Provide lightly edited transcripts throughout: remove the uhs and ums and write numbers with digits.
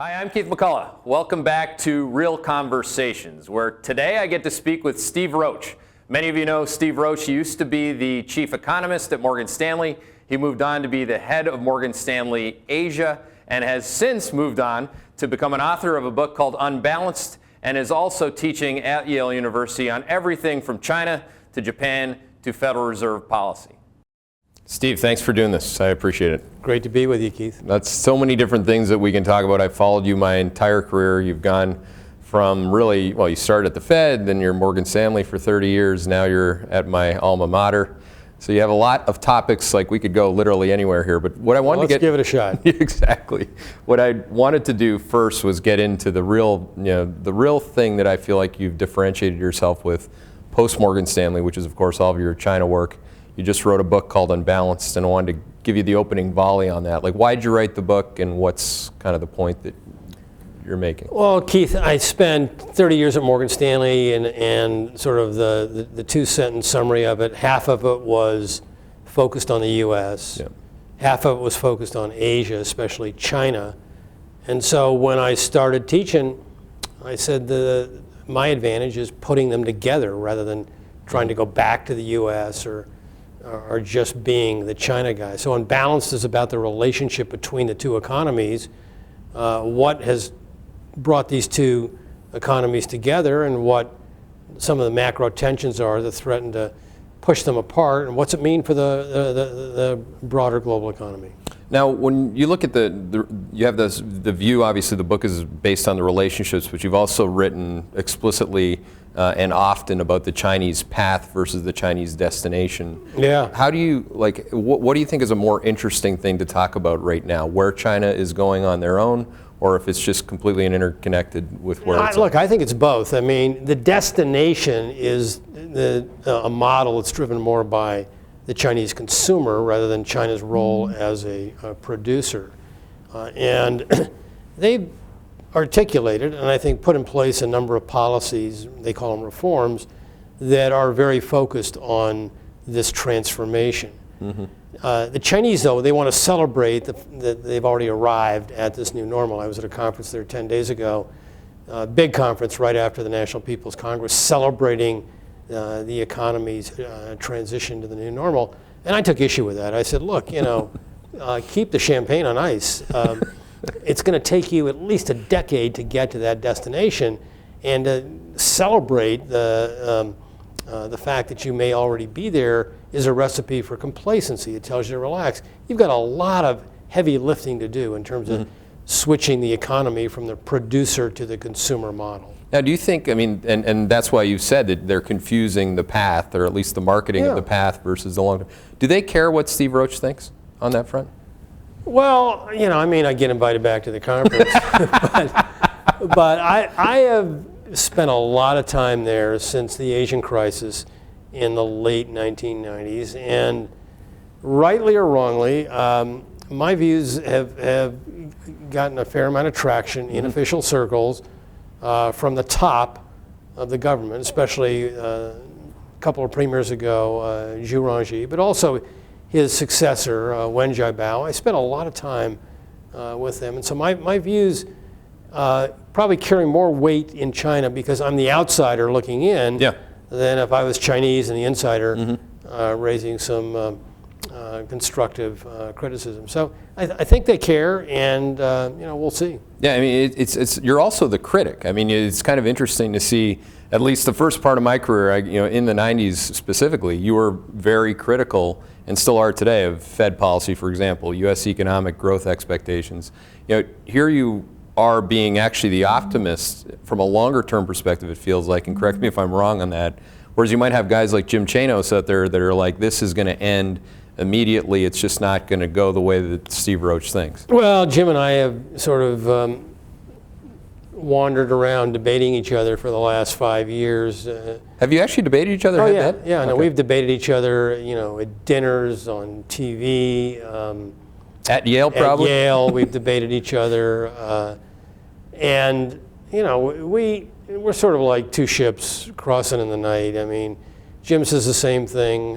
Hi, I'm Keith McCullough. Welcome back to Real Conversations, where today I get to speak with Steve Roach. Many of you know Steve Roach used to be the chief economist at Morgan Stanley. He moved on to be the head of Morgan Stanley Asia and has since moved on to become an author of a book called Unbalanced and is also teaching at Yale University on everything from China to Japan to Federal Reserve policy. Steve, thanks for doing this. I appreciate it. Great to be with you, Keith. That's so many different things that we can talk about. I've followed you my entire career. You've gone from really, well, you started at the Fed, then you're Morgan Stanley for 30 years. Now you're at my alma mater. So you have a lot of topics, like we could go literally anywhere here. But what I wanted to let's give it a shot. Exactly. What I wanted to do first was get into the real, the real thing that I feel like you've differentiated yourself with post Morgan Stanley, which is of course all of your China work. You just wrote a book called Unbalanced, and I wanted to give you the opening volley on that. Like, why'd you write the book, and what's kind of the point that you're making? Well, Keith, I spent 30 years at Morgan Stanley, and sort of the two-sentence summary of it, half of it was focused on the U.S., half of it was focused on Asia, especially China. And so when I started teaching, I said my advantage is putting them together rather than trying to go back to the U.S. or just being the China guy. So Unbalanced is about the relationship between the two economies, what has brought these two economies together, and what some of the macro tensions are that threaten to push them apart, and what's it mean for the broader global economy. Now, when you look at you have the view, obviously the book is based on the relationships, but you've also written explicitly and often about the Chinese path versus the Chinese destination. Yeah. How do you, what do you think is a more interesting thing to talk about right now? Where China is going on their own, or if it's just completely interconnected with where it's Look, I think it's both. I mean, the destination is a model that's driven more by the Chinese consumer rather than China's role as a producer. And they've articulated, and I think put in place a number of policies, they call them reforms, that are very focused on this transformation. Mm-hmm. The Chinese, though, they want to celebrate that they've already arrived at this new normal. I was at a conference there 10 days ago, a big conference right after the National People's Congress, celebrating the economy's transition to the new normal. And I took issue with that. I said, look, keep the champagne on ice. It's going to take you at least a decade to get to that destination, and to celebrate the fact that you may already be there is a recipe for complacency. It tells you to relax. You've got a lot of heavy lifting to do in terms of switching the economy from the producer to the consumer model. Now, do you think, I mean, and that's why you said that they're confusing the path, or at least the marketing of the path versus the long term. Do they care what Steve Roach thinks on that front? Well, I get invited back to the conference, but I have spent a lot of time there since the Asian crisis in the late 1990s, and rightly or wrongly, my views have gotten a fair amount of traction in official circles from the top of the government, especially a couple of premiers ago, Zhu Rongji, but also his successor, Wen Jiabao. I spent a lot of time with them, and so my views probably carry more weight in China because I'm the outsider looking in than if I was Chinese and the insider raising some constructive criticism. So I think they care, and we'll see. Yeah, I mean, it's you're also the critic. I mean, it's kind of interesting to see. At least the first part of my career, in the 90s specifically, you were very critical, and still are today, of Fed policy, for example, U.S. economic growth expectations. Here you are being actually the optimist from a longer-term perspective, it feels like, and correct me if I'm wrong on that, whereas you might have guys like Jim Chanos out there that are like, this is going to end immediately, it's just not going to go the way that Steve Roach thinks. Well, Jim and I have sort of wandered around debating each other for the last 5 years. Have you actually debated each other? Oh, yeah. Yeah, okay. No, we've debated each other, at dinners, on TV. At Yale, probably? At Yale, we've debated each other. And, we're sort of like two ships crossing in the night. I mean, Jim says the same thing.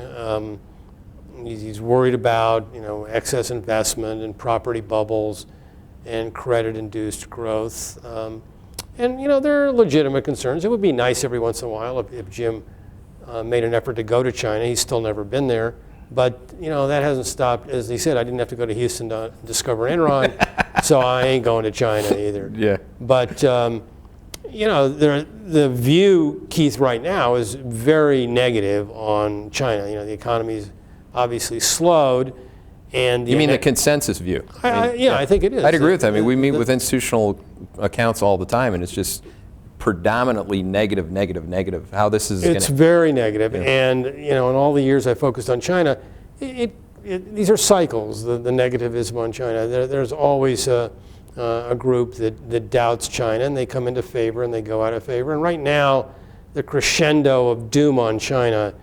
He's worried about, excess investment and property bubbles. and credit-induced growth. And there are legitimate concerns. It would be nice every once in a while if Jim made an effort to go to China. He's still never been there. But that hasn't stopped. As he said, I didn't have to go to Houston to discover Enron, so I ain't going to China either. Yeah. But the view, Keith, right now is very negative on China. The economy's obviously slowed, and you mean the consensus view? I think it is. I'd agree with that. I mean, we meet with institutional accounts all the time, and it's just predominantly negative. How this is it's very negative. Yeah. And in all the years I focused on China, these are cycles. The negativism on China. There's always a group that doubts China, and they come into favor and they go out of favor. And right now, the crescendo of doom on China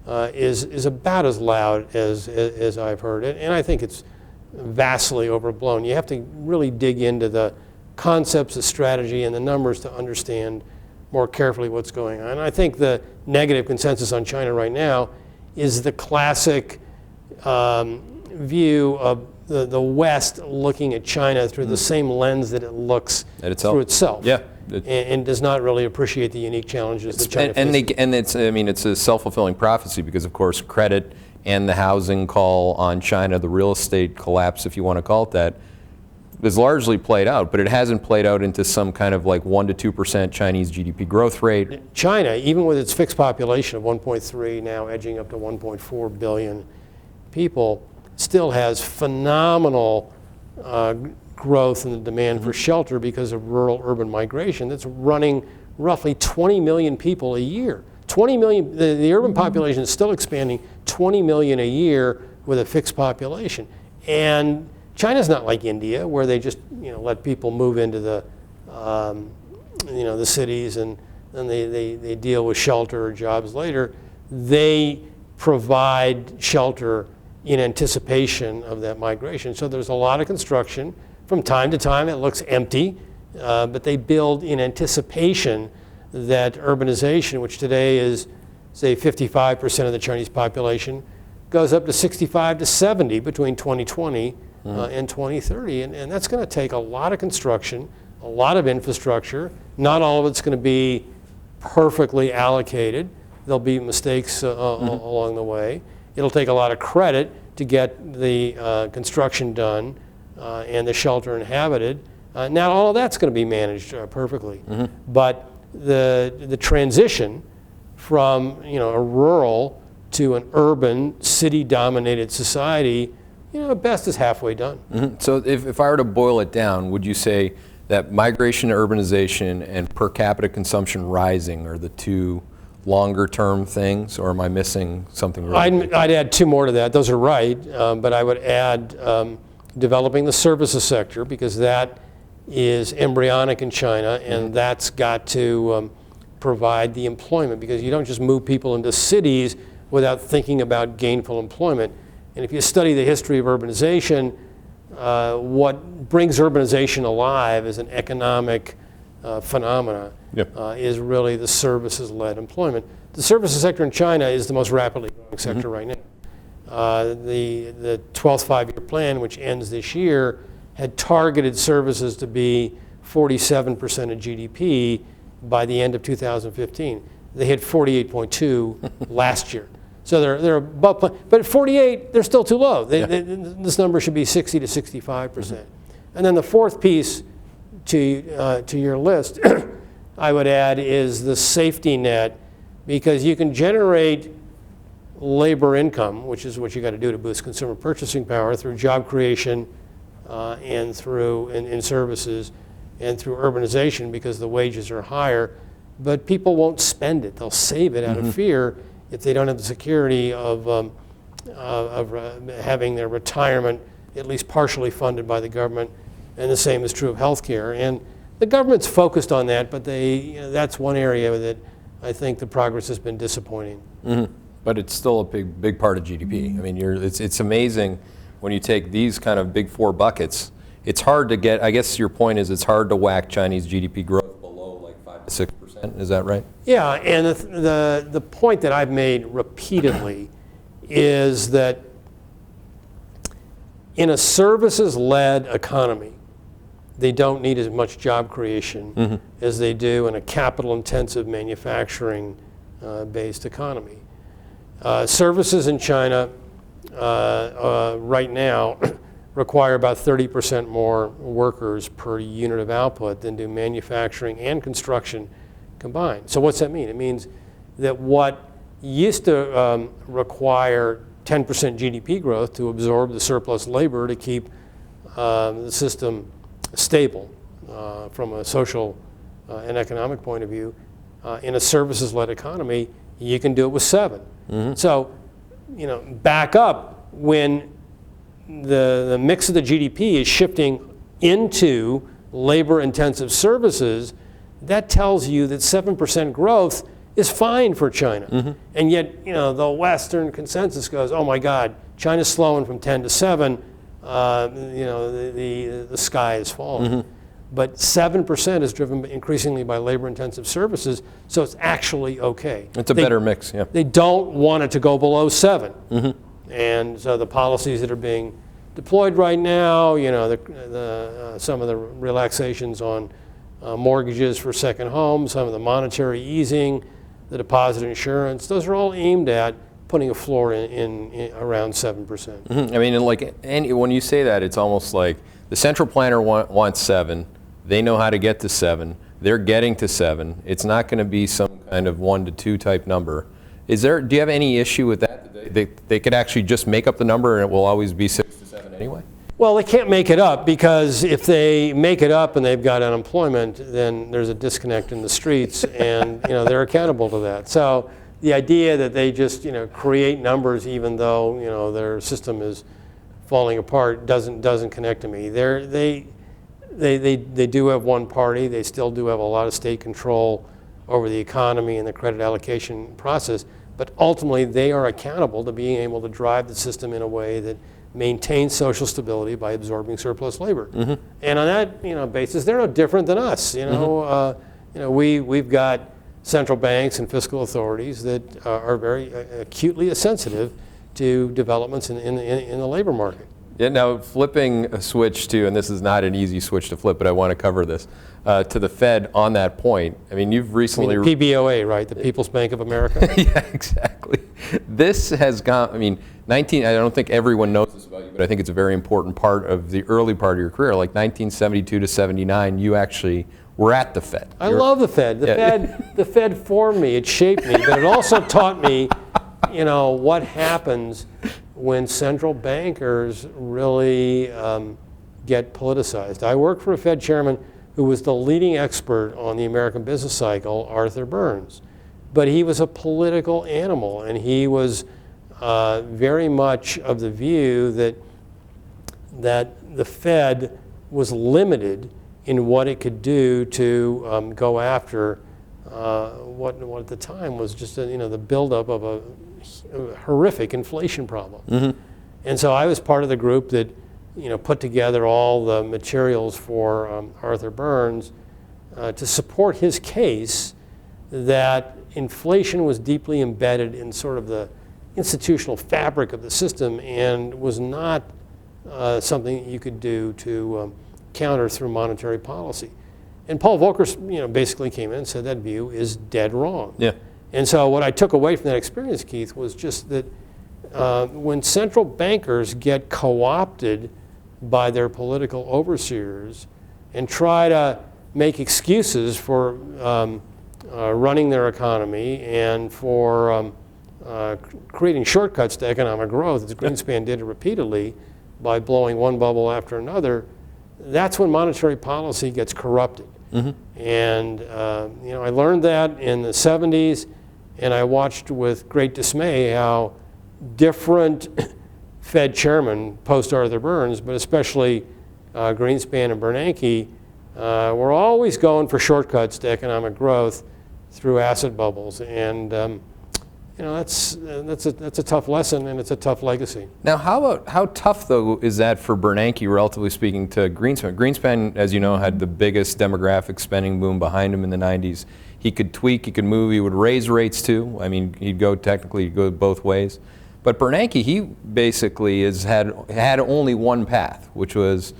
is about as loud as I've heard it, and I think it's vastly overblown. You have to really dig into the concepts, the strategy, and the numbers to understand more carefully what's going on. And I think the negative consensus on China right now is the classic view of the West looking at China through the same lens that it looks through itself. Yeah. And does not really appreciate the unique challenges that China faces. It's a self-fulfilling prophecy because, of course, credit and the housing call on China, the real estate collapse, if you want to call it that, is largely played out, but it hasn't played out into some kind of like 1 to 2% Chinese GDP growth rate. China, even with its fixed population of 1.3, now edging up to 1.4 billion people, still has phenomenal growth in the demand for shelter because of rural-urban migration that's running roughly 20 million people a year. 20 million, the urban population is still expanding 20 million a year with a fixed population. And China's not like India, where they just let people move into the the cities and then they deal with shelter or jobs later. They provide shelter in anticipation of that migration. So there's a lot of construction. From time to time, it looks empty, but they build in anticipation that urbanization, which today is, say, 55% of the Chinese population, goes up to 65 to 70 between 2020 and 2030. And that's going to take a lot of construction, a lot of infrastructure. Not all of it's going to be perfectly allocated. There'll be mistakes along the way. It'll take a lot of credit to get the construction done and the shelter inhabited. Not all of that's going to be managed perfectly. But the transition from a rural to an urban, city-dominated society, at best is halfway done. So if I were to boil it down, would you say that migration to urbanization and per capita consumption rising are the two longer-term things, or am I missing something? Really I'd add two more to that. Those are right, but I would add developing the services sector, because that is embryonic in China, and that's got to provide the employment, because you don't just move people into cities without thinking about gainful employment. And if you study the history of urbanization, what brings urbanization alive as an economic phenomena is really the services-led employment. The services sector in China is the most rapidly growing sector right now. The 12th five-year plan, which ends this year, had targeted services to be 47% of GDP by the end of 2015. They hit 48.2 last year. So they're above plan. But at 48, they're still too low. This number should be 60 to 65%. And then the fourth piece to your list, I would add, is the safety net, because you can generate labor income, which is what you got to do to boost consumer purchasing power, through job creation and through in services and through urbanization, because the wages are higher. But people won't spend it. They'll save it out of fear if they don't have the security of having their retirement at least partially funded by the government. And the same is true of healthcare. And the government's focused on that, but that's one area that I think the progress has been disappointing. But it's still a big part of GDP. I mean, it's amazing when you take these kind of big four buckets. It's hard to get, I guess your point is, it's hard to whack Chinese GDP growth below like 5 to 6%. Is that right? Yeah, and the point that I've made repeatedly is that in a services-led economy, they don't need as much job creation as they do in a capital-intensive manufacturing-based economy. Services in China right now require about 30% more workers per unit of output than do manufacturing and construction combined. So what's that mean? It means that what used to require 10% GDP growth to absorb the surplus labor to keep the system stable from a social and economic point of view, in a services-led economy, you can do it with 7. So, back up when the mix of the GDP is shifting into labor-intensive services, that tells you that 7% growth is fine for China. And yet, the Western consensus goes, oh my God, China's slowing from 10 to 7, the sky is falling. But 7% is driven increasingly by labor-intensive services, so it's actually okay. It's a better mix, yeah. They don't want it to go below 7. And so the policies that are being deployed right now, some of the relaxations on mortgages for second homes, some of the monetary easing, the deposit insurance, those are all aimed at putting a floor in around 7%. I mean, when you say that, it's almost like the central planner wants 7. They know how to get to 7. They're getting to 7. It's not going to be some kind of 1 to 2 type number. Do you have any issue with that? They could actually just make up the number and it will always be 6 to 7 anyway? Well, they can't make it up, because if they make it up and they've got unemployment, then there's a disconnect in the streets, and they're accountable to that. So the idea that they just create numbers even though their system is falling apart doesn't connect to me. They do have one party. They still do have a lot of state control over the economy and the credit allocation process. But ultimately, they are accountable to being able to drive the system in a way that maintains social stability by absorbing surplus labor. And on that basis, they're no different than us. We've got central banks and fiscal authorities that are very acutely sensitive to developments in the labor market. Yeah, now flipping a switch to, and this is not an easy switch to flip, but I want to cover this, to the Fed on that point. I mean, you've recently... the PBOA, right? The People's Bank of America? Yeah, exactly. This has gone, I don't think everyone knows this about you, but I think it's a very important part of the early part of your career. Like 1972 to 79, you actually were at the Fed. I love the Fed. The Fed formed me, it shaped me, but it also taught me, what happens when central bankers really get politicized. I worked for a Fed chairman who was the leading expert on the American business cycle, Arthur Burns. But he was a political animal, and he was very much of the view that the Fed was limited in what it could do to go after what at the time was just the buildup of a horrific inflation problem. And so I was part of the group that put together all the materials for Arthur Burns to support his case that inflation was deeply embedded in sort of the institutional fabric of the system and was not something that you could do to counter through monetary policy. And Paul Volcker, basically came in and said that view is dead wrong. Yeah. And so what I took away from that experience, Keith, was just that when central bankers get co-opted by their political overseers and try to make excuses for running their economy and for creating shortcuts to economic growth, as Greenspan did it repeatedly by blowing one bubble after another, that's when monetary policy gets corrupted. And I learned that in the 70s, and I watched with great dismay how different Fed chairmen, post-Arthur Burns, but especially Greenspan and Bernanke, were always going for shortcuts to economic growth through asset bubbles. And that's a tough lesson, and it's a tough legacy. Now, how tough though is that for Bernanke, relatively speaking, to Greenspan? Greenspan, as you know, had the biggest demographic spending boom behind him in the 90s. He could tweak, he could move, he would raise rates too. I mean, he'd go both ways. But Bernanke, he basically had only one path, which was,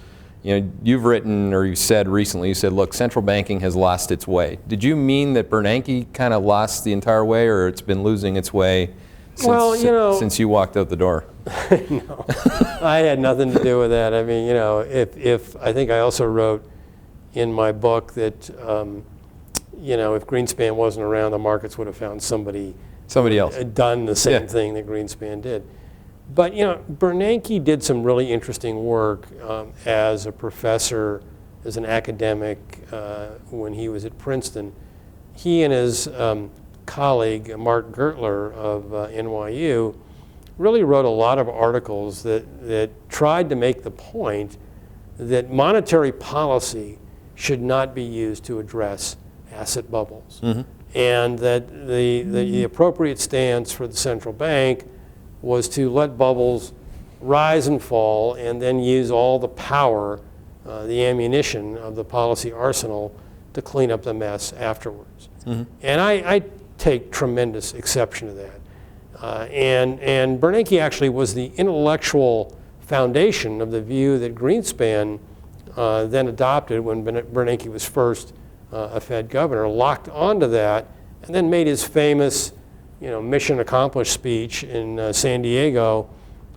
you've written or you said recently, you said, look, central banking has lost its way. Did you mean that Bernanke kind of lost the entire way, or it's been losing its way since you walked out the door? No, I had nothing to do with that. I mean, if I think I also wrote in my book that, if Greenspan wasn't around, the markets would have found somebody else done the same thing that Greenspan did. But Bernanke did some really interesting work as a professor, as an academic when he was at Princeton. He and his colleague Mark Gertler of NYU really wrote a lot of articles that tried to make the point that monetary policy should not be used to address asset bubbles, and that the appropriate stance for the central bank was to let bubbles rise and fall and then use all the power, the ammunition of the policy arsenal to clean up the mess afterwards. And I take tremendous exception to that. And Bernanke actually was the intellectual foundation of the view that Greenspan then adopted when Bernanke was first a Fed governor, locked onto that, and then made his famous mission accomplished speech in San Diego.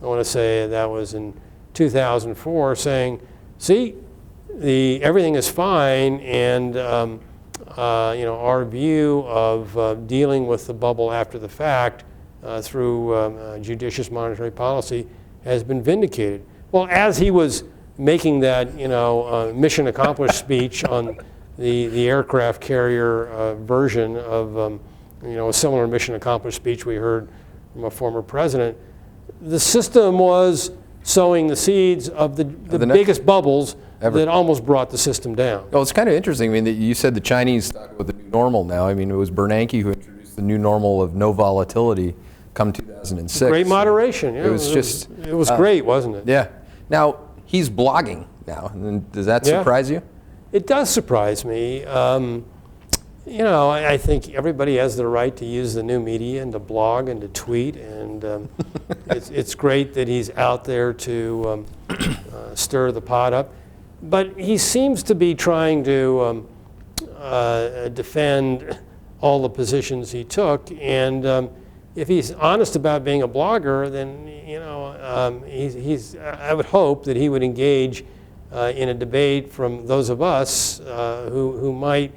I want to say that was in 2004, saying, see, everything is fine, and our view of dealing with the bubble after the fact through judicious monetary policy has been vindicated. Well, as he was making that mission accomplished speech on the aircraft carrier version of a similar mission accomplished speech we heard from a former president, the system was sowing the seeds of the biggest bubbles that almost brought the system down. Well, it's kind of interesting. I mean, you said the Chinese talk about the new normal now. I mean, it was Bernanke who introduced the new normal of no volatility come 2006. Great moderation. Yeah, it was great, wasn't it? Yeah. Now, he's blogging now. Does that surprise you? It does surprise me. I think everybody has the right to use the new media and to blog and to tweet, and it's great that he's out there to stir the pot up. But he seems to be trying to defend all the positions he took, and if he's honest about being a blogger, then I would hope that he would engage in a debate from those of us who might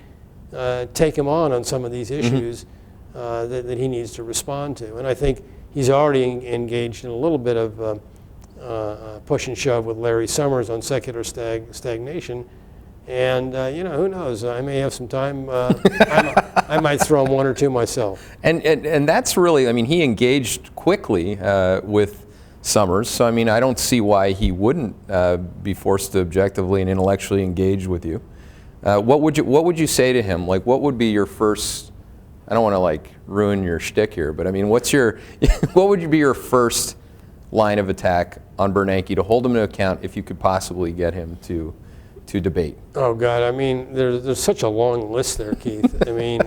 take him on some of these issues that he needs to respond to. And I think he's already engaged in a little bit of push and shove with Larry Summers on secular stagnation. And who knows? I may have some time. I might throw him one or two myself. And that's really, I mean, he engaged quickly with Summers. So I mean, I don't see why he wouldn't be forced to objectively and intellectually engage with you. What would you say to him? Like, what would be your first? I don't want to ruin your shtick here, but I mean, what would be your first line of attack on Bernanke to hold him to account if you could possibly get him to debate? Oh God, I mean, there's such a long list there, Keith. I mean,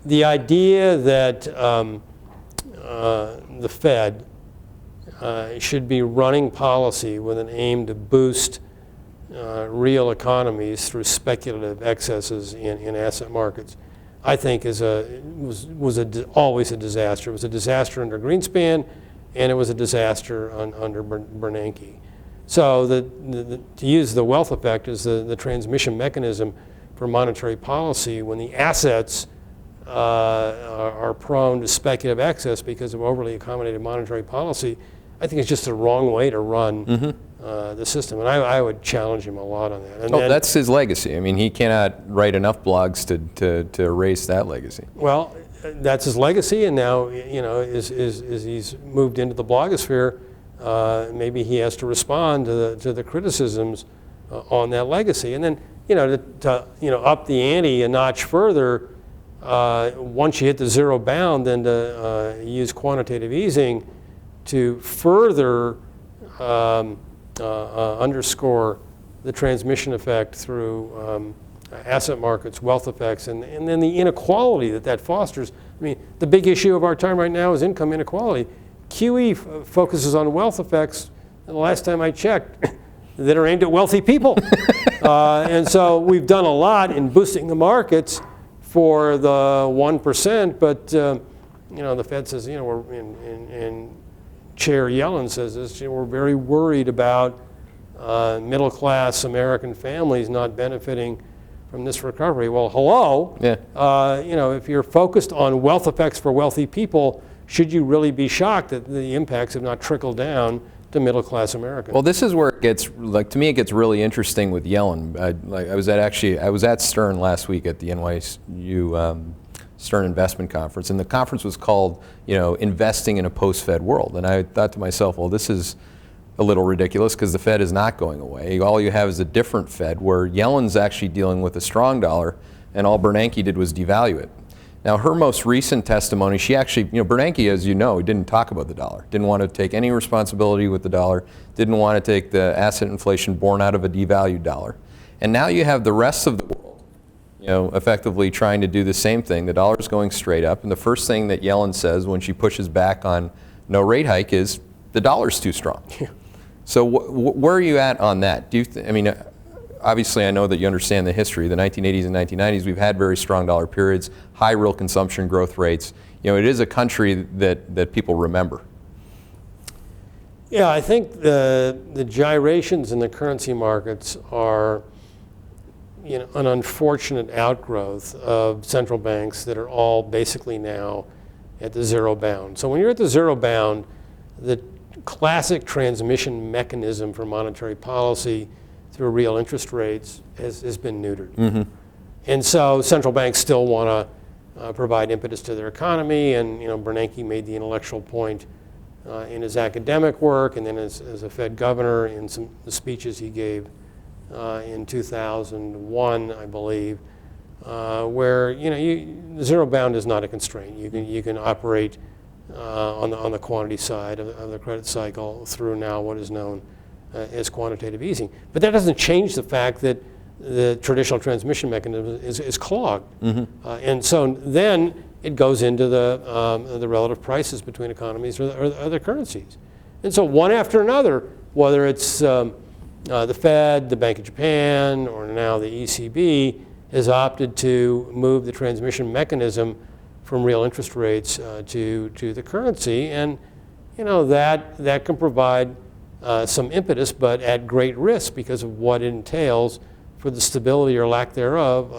the idea that the Fed should be running policy with an aim to boost real economies through speculative excesses in asset markets, I think was always a disaster. It was a disaster under Greenspan, and it was a disaster under Bernanke. So to use the wealth effect as the transmission mechanism for monetary policy, when the assets are prone to speculative excess because of overly accommodated monetary policy, I think it's just the wrong way to run the system. And I would challenge him a lot on that. And that's his legacy. I mean, he cannot write enough blogs to erase that legacy. Well, that's his legacy, and now, as he's moved into the blogosphere, maybe he has to respond to the criticisms on that legacy. And then, to up the ante a notch further, once you hit the zero bound, then to use quantitative easing to further underscore the transmission effect through asset markets, wealth effects, and then the inequality that fosters. I mean, the big issue of our time right now is income inequality. QE focuses on wealth effects, and the last time I checked, that are aimed at wealthy people. And so we've done a lot in boosting the markets for the 1%, but the Fed says, we're and Chair Yellen says this, we're very worried about middle-class American families not benefiting from this recovery. Well, hello. Yeah. If you're focused on wealth effects for wealthy people, should you really be shocked that the impacts have not trickled down to middle-class Americans? Well, this is where it gets, to me, it gets really interesting with Yellen. I was at Stern last week at the NYU Stern Investment Conference, and the conference was called, Investing in a Post-Fed World. And I thought to myself, well, this is a little ridiculous because the Fed is not going away. All you have is a different Fed where Yellen's actually dealing with a strong dollar, and all Bernanke did was devalue it. Now, her most recent testimony, she actually, Bernanke, as you know, didn't talk about the dollar, didn't want to take any responsibility with the dollar, didn't want to take the asset inflation born out of a devalued dollar. And now you have the rest of the world, effectively trying to do the same thing. The dollar's going straight up, and the first thing that Yellen says when she pushes back on no rate hike is the dollar's too strong. So where are you at on that? Obviously, I know that you understand the history. The 1980s and 1990s, we've had very strong dollar periods, high real consumption growth rates. It is a country that people remember. Yeah, I think the gyrations in the currency markets are an unfortunate outgrowth of central banks that are all basically now at the zero bound. So when you're at the zero bound, the classic transmission mechanism for monetary policy through real interest rates has been neutered. Mm-hmm. And so central banks still want to provide impetus to their economy, and Bernanke made the intellectual point in his academic work and then as a Fed governor in some the speeches he gave in 2001, I believe, where the zero bound is not a constraint. You can operate on the quantity side of the credit cycle through now what is known as quantitative easing. But that doesn't change the fact that the traditional transmission mechanism is clogged. Mm-hmm. And so then it goes into the relative prices between economies or other currencies. And so one after another, whether it's the Fed, the Bank of Japan, or now the ECB, has opted to move the transmission mechanism from real interest rates to the currency. And that can provide some impetus, but at great risk because of what it entails for the stability or lack thereof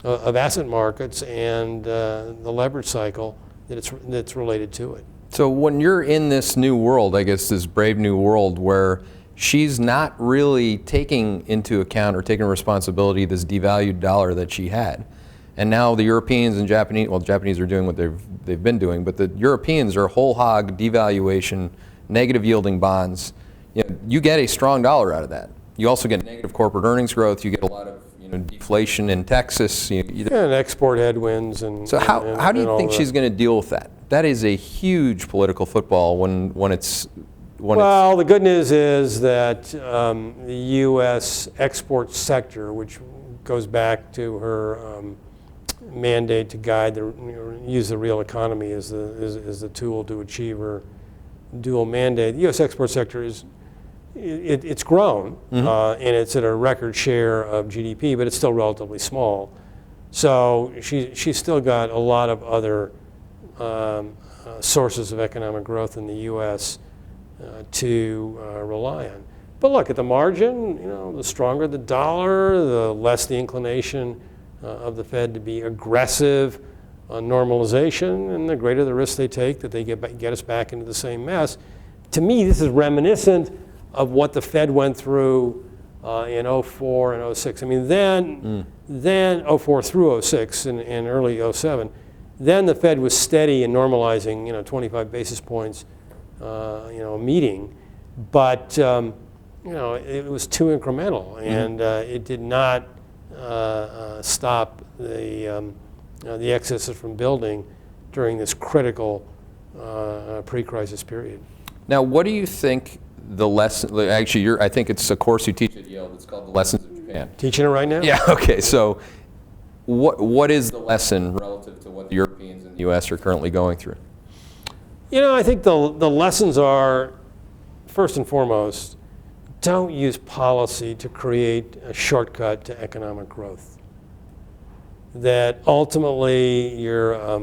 of asset markets and the leverage cycle that's related to it. So when you're in this new world, I guess this brave new world where she's not really taking into account or taking responsibility this devalued dollar that she had, and now the Europeans and Japanese, well, the Japanese are doing what they've been doing, but the Europeans are whole hog devaluation, negative yielding bonds. You get a strong dollar out of that. You also get negative corporate earnings growth. You get a lot of deflation in Texas. And export headwinds. So how do you think she's going to deal with that? That is a huge political football when it's. Well, the good news is that the U.S. export sector, which goes back to her mandate to guide use the real economy as the tool to achieve her dual mandate. The U.S. export sector it's grown, mm-hmm. And it's at a record share of GDP, but it's still relatively small. So she's still got a lot of other sources of economic growth in the U.S. To rely on. But look, at the margin, the stronger the dollar, the less the inclination of the Fed to be aggressive on normalization, and the greater the risk they take that they get us back into the same mess. To me, this is reminiscent of what the Fed went through in 04 and 06. I mean, then 04 through 06 and early 07, then the Fed was steady in normalizing, 25 basis points, a meeting, but it was too incremental, and it did not stop the excesses from building during this critical pre-crisis period. Now, what do you think the lesson? Actually, I think it's a course you teach at Yale that's called the Lessons of Japan. Teaching it right now? Yeah. Okay. So, what is the lesson relative to what the Europeans and the U.S. are currently going through? I think the lessons are, first and foremost, don't use policy to create a shortcut to economic growth. That ultimately your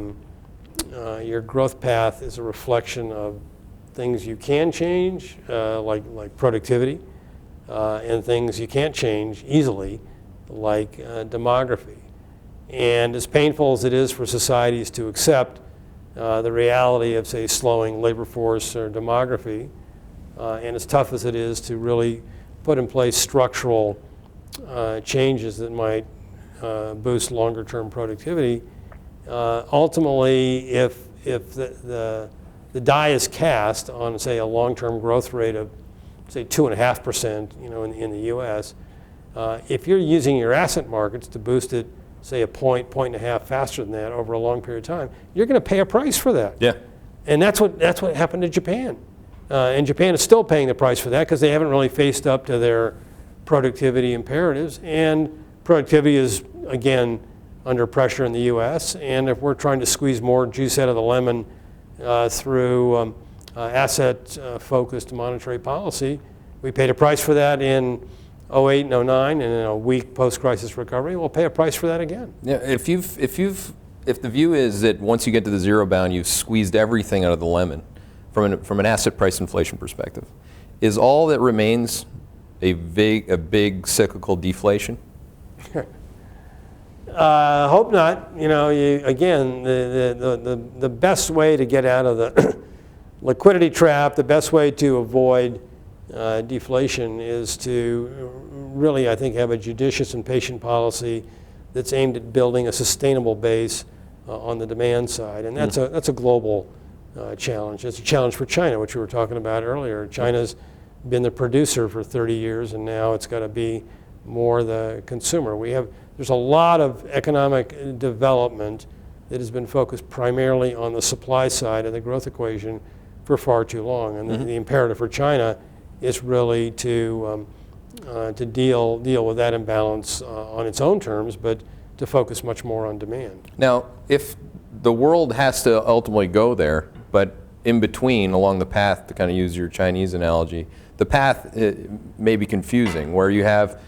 growth path is a reflection of things you can change, like productivity, and things you can't change easily, like demography. And as painful as it is for societies to accept the reality of, say, slowing labor force or demography, and as tough as it is to really put in place structural changes that might boost longer-term productivity, ultimately, if the die is cast on, say, a long-term growth rate of, say, 2.5%, in the U.S., if you're using your asset markets to boost it, say, a point and a half faster than that over a long period of time, you're going to pay a price for that. Yeah. And that's what happened to Japan. And Japan is still paying the price for that because they haven't really faced up to their productivity imperatives. And productivity is, again, under pressure in the U.S. And if we're trying to squeeze more juice out of the lemon through asset-focused monetary policy, we paid a price for that in 2008 and 2009, and in a weak post-crisis recovery, we'll pay a price for that again. Yeah, if the view is that once you get to the zero bound, you've squeezed everything out of the lemon from an asset price inflation perspective, is all that remains a big cyclical deflation? Hope not. Again, the best way to get out of the liquidity trap, the best way to avoid deflation is to really, I think, have a judicious and patient policy that's aimed at building a sustainable base on the demand side. And that's a global challenge. It's a challenge for China, which we were talking about earlier. China's been the producer for 30 years, and now it's got to be more the consumer. There's a lot of economic development that has been focused primarily on the supply side of the growth equation for far too long. And the imperative for China is really to deal with that imbalance on its own terms, but to focus much more on demand. Now, if the world has to ultimately go there, but in between, along the path, to kind of use your Chinese analogy, the path may be confusing, where you have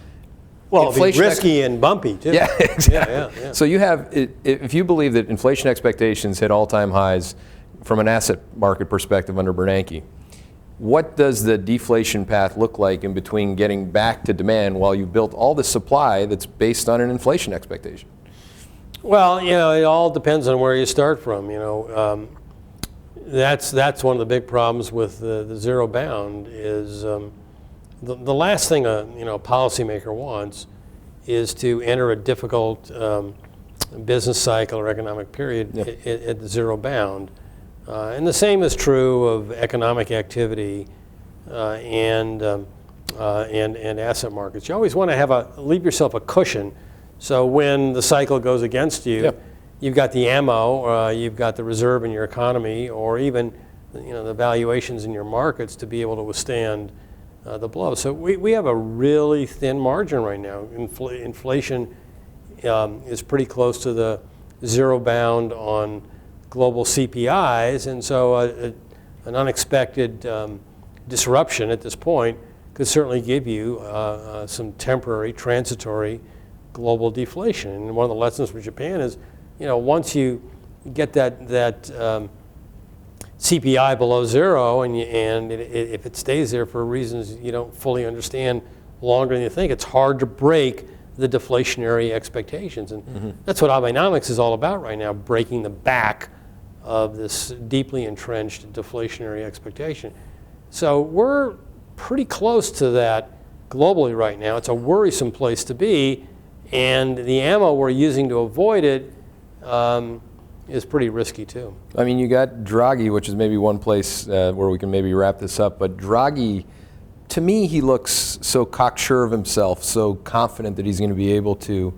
it'll be risky and bumpy too. Yeah, exactly. Yeah. So you have, if you believe that inflation expectations hit all-time highs from an asset market perspective under Bernanke, what does the deflation path look like in between getting back to demand while you built all the supply that's based on an inflation expectation? Well, it all depends on where you start from. That's one of the big problems with the zero bound is the last thing a policymaker wants is to enter a difficult business cycle or economic period at the zero bound. And the same is true of economic activity and asset markets. You always want to leave yourself a cushion, so when the cycle goes against you, you've got the ammo, you've got the reserve in your economy, or even the valuations in your markets to be able to withstand the blow. So we have a really thin margin right now. Inflation is pretty close to the zero bound on global CPIs, and so an unexpected disruption at this point could certainly give you some temporary, transitory global deflation. And one of the lessons for Japan is, once you get that CPI below zero, and if it stays there for reasons you don't fully understand longer than you think, it's hard to break the deflationary expectations. And that's what Abenomics is all about right now, breaking the back of this deeply entrenched deflationary expectation. So we're pretty close to that globally right now. It's a worrisome place to be, and the ammo we're using to avoid it is pretty risky too. I mean, you got Draghi, which is maybe one place where we can maybe wrap this up, but Draghi, to me, he looks so cocksure of himself, so confident that he's going to be able to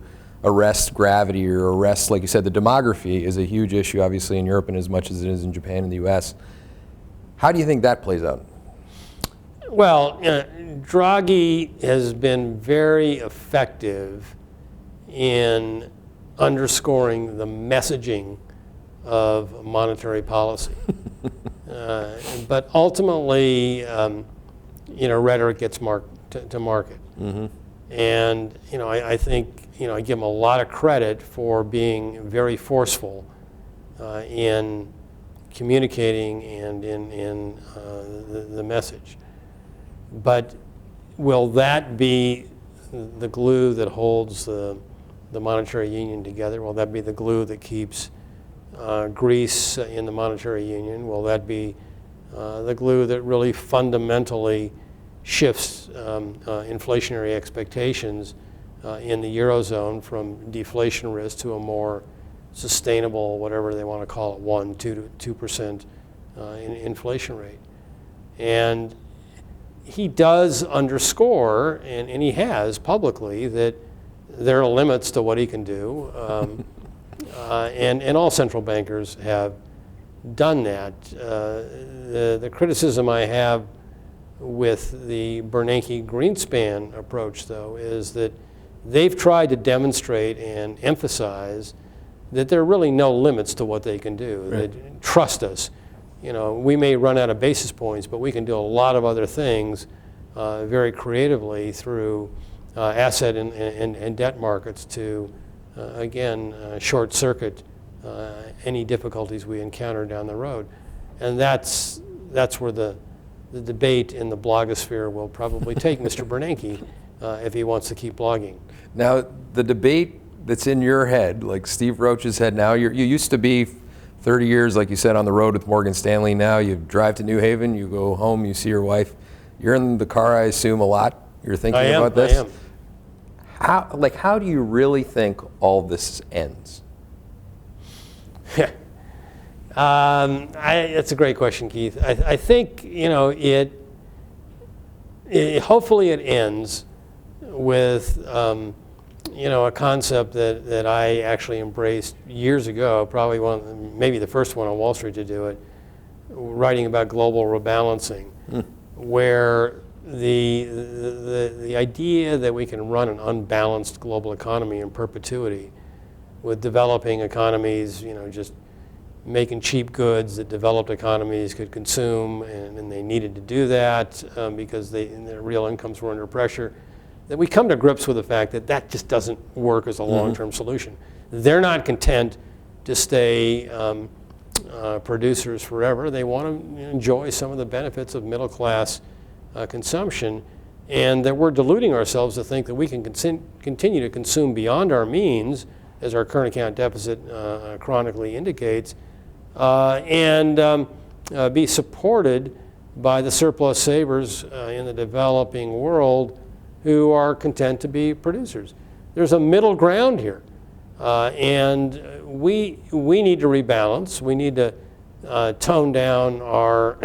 arrest gravity or arrest, like you said, the demography is a huge issue, obviously, in Europe and as much as it is in Japan and the US. How do you think that plays out? Well, Draghi has been very effective in underscoring the messaging of monetary policy. But ultimately, rhetoric gets to market. And I think I give him a lot of credit for being very forceful in communicating and in the message. But will that be the glue that holds the monetary union together? Will that be the glue that keeps Greece in the monetary union? Will that be the glue that really fundamentally shifts inflationary expectations in the Eurozone from deflation risk to a more sustainable, whatever they want to call it, 2% inflation rate? And he does underscore, and he has publicly, that there are limits to what he can do. And all central bankers have done that. The criticism I have with the Bernanke-Greenspan approach, though, is that they've tried to demonstrate and emphasize that there are really no limits to what they can do. Right. They trust us. We may run out of basis points, but we can do a lot of other things very creatively through asset and debt markets to, again, short circuit any difficulties we encounter down the road. And that's where the debate in the blogosphere will probably take Mr. Bernanke if he wants to keep blogging. Now, the debate that's in your head, like Steve Roach's head now, you used to be 30 years, like you said, on the road with Morgan Stanley. Now you drive to New Haven, you go home, you see your wife. You're in the car, I assume, a lot. You're thinking about this? I am. How do you really think all this ends? That's a great question, Keith. I think it hopefully it ends with a concept that I actually embraced years ago, probably maybe the first one on Wall Street to do it, writing about global rebalancing, where the idea that we can run an unbalanced global economy in perpetuity, with developing economies, just making cheap goods that developed economies could consume, and they needed to do that because their real incomes were under pressure, that we come to grips with the fact that that just doesn't work as a long-term solution. They're not content to stay producers forever. They want to enjoy some of the benefits of middle-class consumption, and that we're deluding ourselves to think that we can continue to consume beyond our means, as our current account deficit chronically indicates, and be supported by the surplus savers in the developing world who are content to be producers. There's a middle ground here, and we need to rebalance. We need to tone down our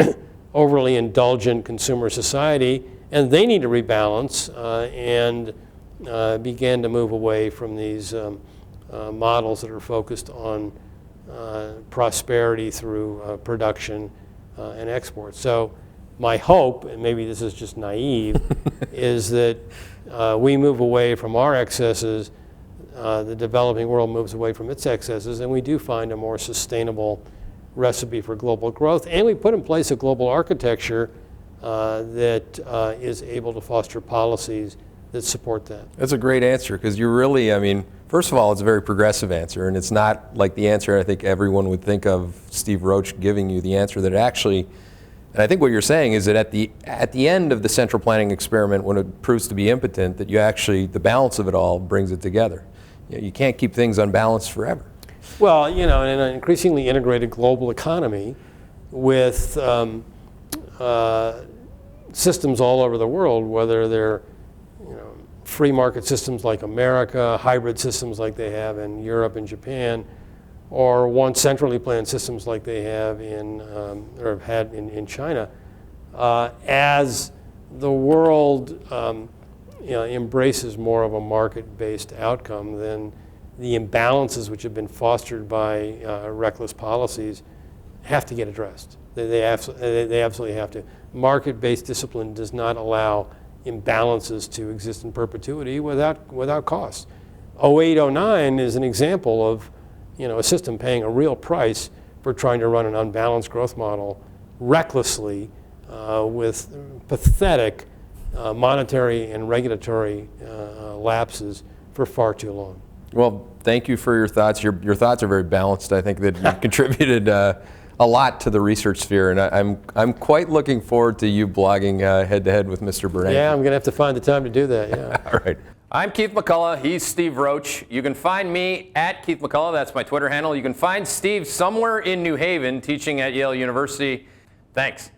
overly indulgent consumer society, and they need to rebalance and begin to move away from these models that are focused on prosperity through production and export. So my hope, and maybe this is just naive, is that we move away from our excesses, the developing world moves away from its excesses, and we do find a more sustainable recipe for global growth, and we put in place a global architecture that is able to foster policies that support that. That's a great answer, because you really, first of all, it's a very progressive answer, and it's not like the answer I think everyone would think of Steve Roach giving you, the answer that actually, and I think what you're saying is that at the end of the central planning experiment, when it proves to be impotent, that you actually, the balance of it all brings it together. You can't keep things unbalanced forever. Well, in an increasingly integrated global economy with systems all over the world, whether they're free market systems like America, hybrid systems like they have in Europe and Japan, or one centrally planned systems like they have or have had in China, as the world embraces more of a market-based outcome, then the imbalances which have been fostered by reckless policies have to get addressed. They absolutely have to. Market-based discipline does not allow imbalances to exist in perpetuity without cost. 08-09 is an example of a system paying a real price for trying to run an unbalanced growth model recklessly with pathetic monetary and regulatory lapses for far too long. Well, thank you for your thoughts. Your thoughts are very balanced. I think that you've contributed a lot to the research sphere, and I'm quite looking forward to you blogging head-to-head with Mr. Bernanke. Yeah, I'm going to have to find the time to do that, yeah. All right. I'm Keith McCullough. He's Steve Roach. You can find me at Keith McCullough. That's my Twitter handle. You can find Steve somewhere in New Haven teaching at Yale University. Thanks.